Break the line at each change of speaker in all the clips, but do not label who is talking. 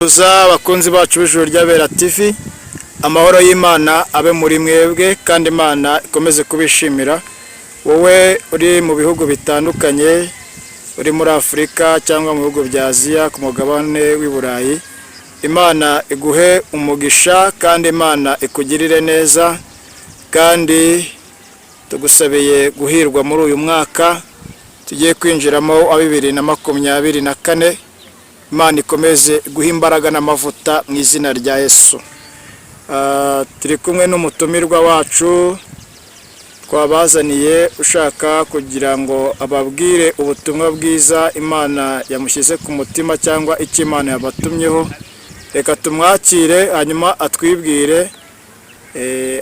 Abakunzi bacu b'Ijuru ry'Abera TV, amahoro y'Imana abe muri mwebwe kandi Imana ikomeze kubishimira. Wowe uri mu bihugu bitandukanye, uri muri Afurika cyangwa mu bihugu bya Aziya ku mugabane w'i Burayi, Imana iguhe umugisha kandi Imana ikugirire neza, kandi tugusabiye guhirwa muri uyu mwaka tugiye kwinjiramo wa 2024. Imana ikomeze guha imbaraga n'amavuta mu izina rya Yesu. Turi kumwe n'umutumirwa wacu twabazaniye ushaka kugira ngo ababwire ubutumwa bwiza Imana yamushyize ku mutima cyangwa icyo Imana yabatumyeho. Reka tumwakire hanyuma atwibwire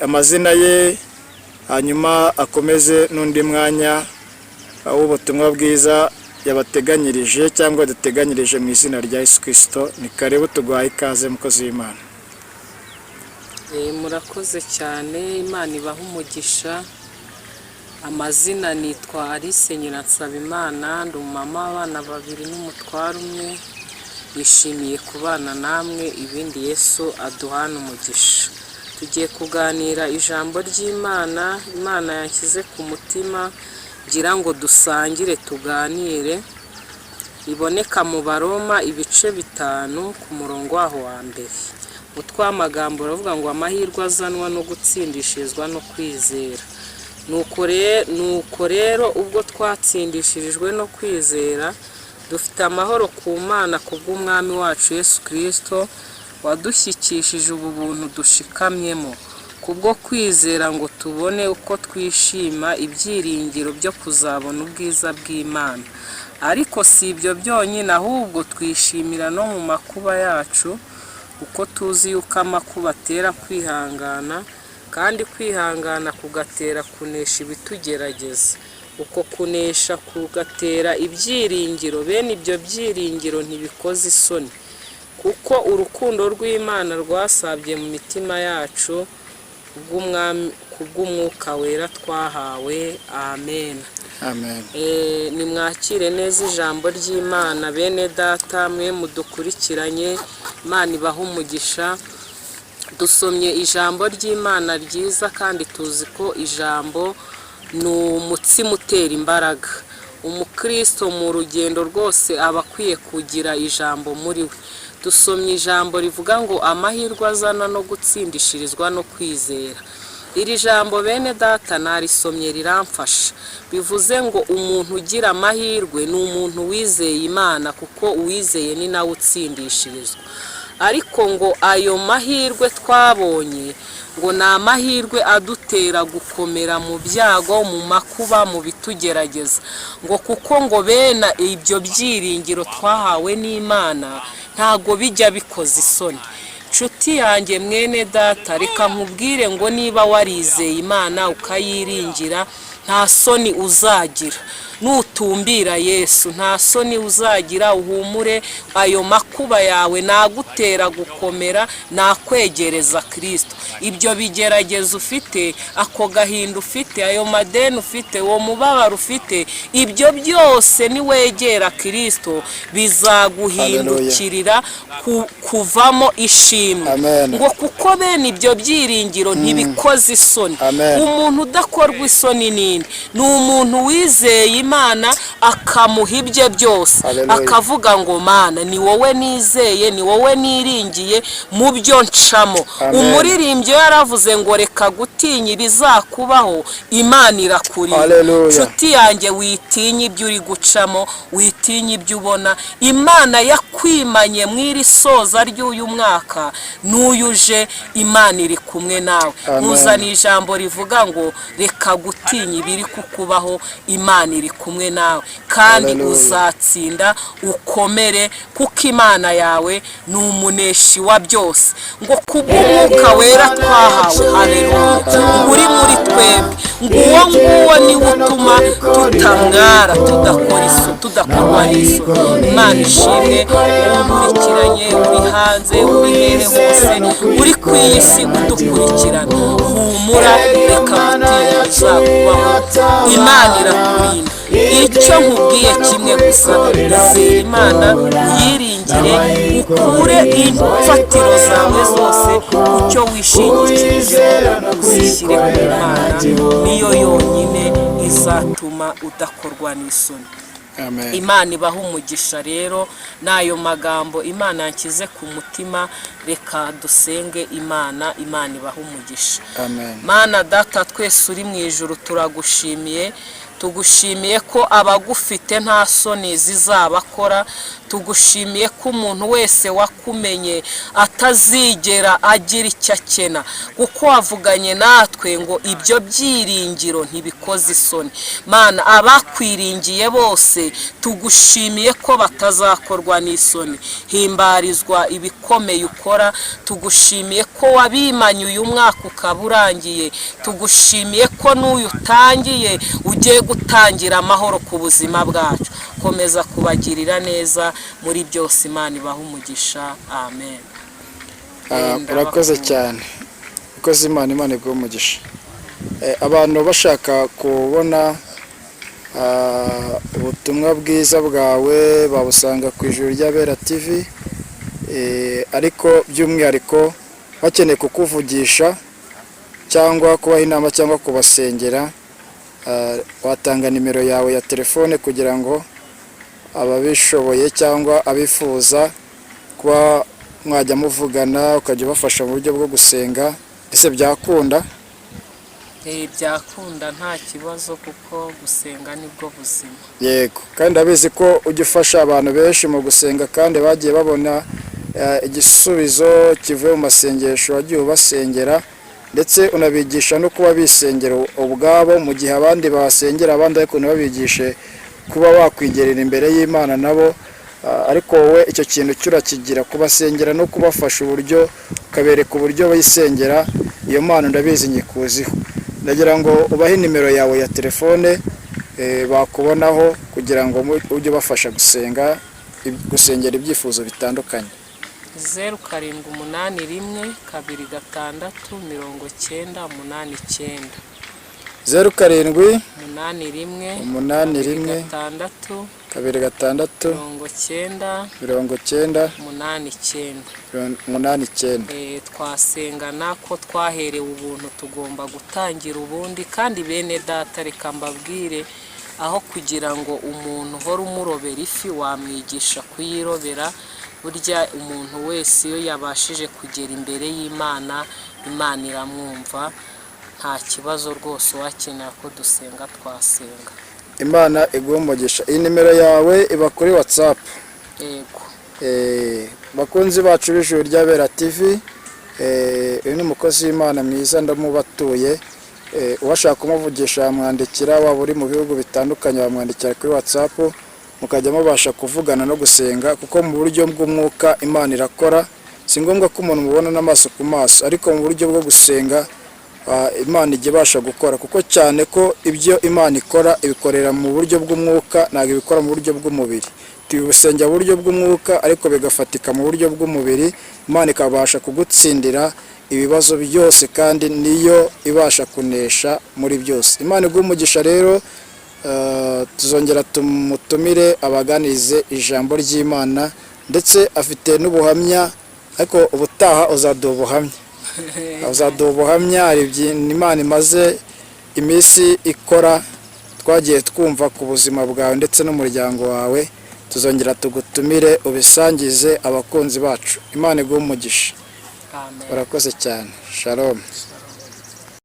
amazina ye, hanyuma akomeze n'undi mwanya w'ubutumwa bwiza yabateganyirije cyangwa duteganyirije mu izina rya Yesu Kristo. Ni karibu, tuguhaye ikaze mukozi w'Imana.
Murakoze cyane, Imana ibaha umugisha. Amazina nitwa Alice Nyiransabimana, ndi umumama w'abana 2 n'umutware umwe. Yishimiye kubana namwe, ibindi Yesu aduhana umugisha. Tugiye kuganira ijambo ry'Imana, Imana yanshyize ku mutima ngira ngo dusangire tuganire. Iboneka mu Baroma ibice 5 ku murongo waho wa mbere. Utwamagambo ravuga ngo amahirwe azanwa no gutsindishirizwa no kwizera. Nuko rero ubwo twatsindishirijwe no kwizera, dufite amahoro ku Mana kubw'Umwami wacu Yesu Kristo, wadushyikishije ubu buntu dushikamyemo kubwo kwizera ngo tubone uko twishima ibyiringiro byo kuzabona ubwiza bw'Imana. Ariko si ibyo byonyine, ahubwo twishimira no mu makuba yacu, uko tuzi yuko amakuba atera kwihangana, kandi kwihangana kugatera kunesha ibitugerageza, uko kunesha kugatera ibyiringiro. Bene ibyo byiringiro ntibikoze isoni, kuko urukundo rw'Imana rwasabye mu mitima yacu kubw'Umwuka wera twahawe. Amen.
Amen.
Nimwakire neza ijambo ry'Imana bene data mwe mudukurikiranye. Imana ibaha umugisha. Dusomye ijambo ry'Imana ryiza, kandi tuzi ko ijambo ni umutsima utera imbaraga. Umukristo mu rugendo rwose aba akwiye kugira ijambo muri we. Dusomye ijambo rivuga ngo amahirwe azana no gutsindishirizwa no kwizera. Iri jambo bene data narisomye riramfasha. Bivuze ngo umuntu ugira amahirwe ni umuntu wizeye Imana, kuko uwizeye ni nawe utsindishirizwa. Ariko ngo ayo mahirwe twabonye ngo ni amahirwe adutera gukomera mu byago, mu makuba, mu bitugerageza. Ngo kuko ngo bene ibyo byiringiro twahawe n'Imana ntago bijya bikoze isoni. Nshuti yanjye mwene data, reka nkubwire ngo niba warizeye Imana ukayiringira, nta soni uzagira. Nutumbira Yesu nta soni uzagira. Uhumure, ayo makuba yawe nagutera gukomera, nakwegereza Kristo. Ibyo bigerageza ufite, ako gahinda ufite, ayo madeni ufite, uwo mubabaro ufite, ibyo byose niwegera Kristo bizaguhindukirira kuvamo ishimwe. Ngo kuko bene ibyo byiringiro ntibikoze isoni. Umuntu udakorwa isoni ninde? Ni umuntu wizeye Imana akamuha ibye byose, akavuga ngo Mana ni wowe nizeye, ni wowe niringiye mu byo ncamo. Umuririmbyi yaravuze ngo reka gutinya ibizakubaho, Imana irakurinda. Nshuti yanjye, witinya ibyo uri gucamo, witinya ibyo ubona. Imana yakwimanye mw'iri soza ry'uyu mwaka, n'uyuje Imana iri kumwe nawe. Muzana ijambo rivuga ngo reka gutinya ibiri kukubaho, Imana iri kumwe nawe, kandi uzatsinda ukomere, kuko Imana yawe ni umuneshi wa byose. Ngo kubw'Umwuka wera twahawe. Haleluya. Uri muri twebwe, nguwo niwe utuma tutamwara, tudakorwa n'isoni. Imana ishimwe. Ukurikiranye, uri hanze, uri here hose, uri ku iyi si udukurikirana, humura, reka gutinya bizakubaho, Imana irakurinda. icyo nkubwiye kimwe gusa, izera Imana yiringira imbere ukure imfatiro zawe zose ku cyo wishingikirije uzishyire ku Mana, niyo yonyine izatuma udakorwa n'isoni.
Amen.
Imana ibaha umugisha rero, n'ayo magambo Imana yanshyize ku mutima, reka dusenge Imana ibaha umugisha.
Amen.
Mana Data twese uri mu ijuru turagushimiye, tugushimiye ko abagufite nta soni zizabakora, tugushimiye ko umuntu wese wakumenye atazigera agira icyo akena, kuko wavuganye natwe ngo ibyo byiringiro ntibikoze isoni. Mana abakwiringiye bose tugushimiye ko batazakorwa n'isoni, himbarizwa ibikomeye ukora, tugushimiye ko wabimanye uyu mwaka ukaba urangiye, tugushimiye ko n'uyu utangiye ugiye gutangira amahoro ku buzima bwacu. Komeza kubagirira neza muri byose, Imana ibaha umugisha. Amen.
Urakoze cyane, urakoze Imana iguha umugisha. Abantu bashaka kubona ubutumwa bwiza bwawe babusanga ku Ijuru ry'Abera TV, ariko by'umwihariko bakeneye kukuvugisha cyangwa kubaha inama cyangwa kubasengera, watanga nimero yawe ya telefone kugira ngo ababishoboye cyangwa abifuza kuba mwajya muvugana ukajya ubafasha mu buryo bwo gusenga. Ese byakunda?
Byakunda nta kibazo, kuko gusenga nibwo buzima.
Yego, kandi abizi ko ujya ufasha abantu benshi mu gusenga kandi bagiye babona igisubizo kivuye mu masengesho wagiye ubasengera, ndetse unabigisha no kuba bisengera ubwabo mu gihe abandi basengera abandi, ariko unabigishe kuba wakwigerera imbere y'Imana nabo. Ariko wowe icyo kintu cyurakigira, kubasengera no kubafasha uburyo, ukabereka uburyo bayisengera. Iyo mpano ndabizi nyikuziho. Ndagira ngo ubahe nimero yawe ya telefone bakubonaho kugira ngo ujye ubafasha gusengera ibyifuzo bitandukanye.
0781269089
0781269089.
Twasengana ko twaherewe ubuntu tugomba gutangira ubundi. Kandi bene data, reka mbabwire, aho kugira ngo umuntu uhora umurobera ifi wamwigisha kuyirobera. Burya umuntu wese iyo yabashije kugera imbere y'Imana, Imana iramwumva. Nta kibazo rwose, wakenera ko dusenga twasenga.
Imana iguha umugisha. Iyi nimero yawe iba kuri WhatsApp.
Yego.
Bakunzi bacu b'Ijuru ry'Abera TV, uyu ni umukozi w'Imana mwiza ndamubatuye. Uwashaka kumuvugisha yamwandikira, waba uri mu bihugu bitandukanye wamwandikira kuri WhatsApp, mukajya mubasha kuvugana no gusenga, kuko mu buryo bw'umwuka Imana irakora. Si ngombwa ko umuntu mubona n'amaso ku maso, ariko mu buryo bwo gusenga Imana ijya ibasha gukora, kuko cyane ko ibyo Imana ikora ibikorera mu buryo bw'umwuka, ntabwo ibikora mu buryo bw'umubiri. Tubisengera mu buryo bw'umwuka ariko bigafatika mu buryo bw'umubiri. Imana ikabasha kugutsindira ibibazo byose, kandi niyo ibasha kunesha muri byose. Imana iguha umugisha rero. Tuzongera tumutumire abaganize ijambo ry'Imana, ndetse afite n'ubuhamya, ariko ubutaha uzaduha ubuhamya. Hari Imana imaze iminsi ikora twagiye twumva ku buzima bwawe ndetse n'umuryango wawe. Tuzongera tugutumire ubisangize abakunzi bacu. Imana iguha umugisha.
Amen.
Urakoze cyane. Shalom.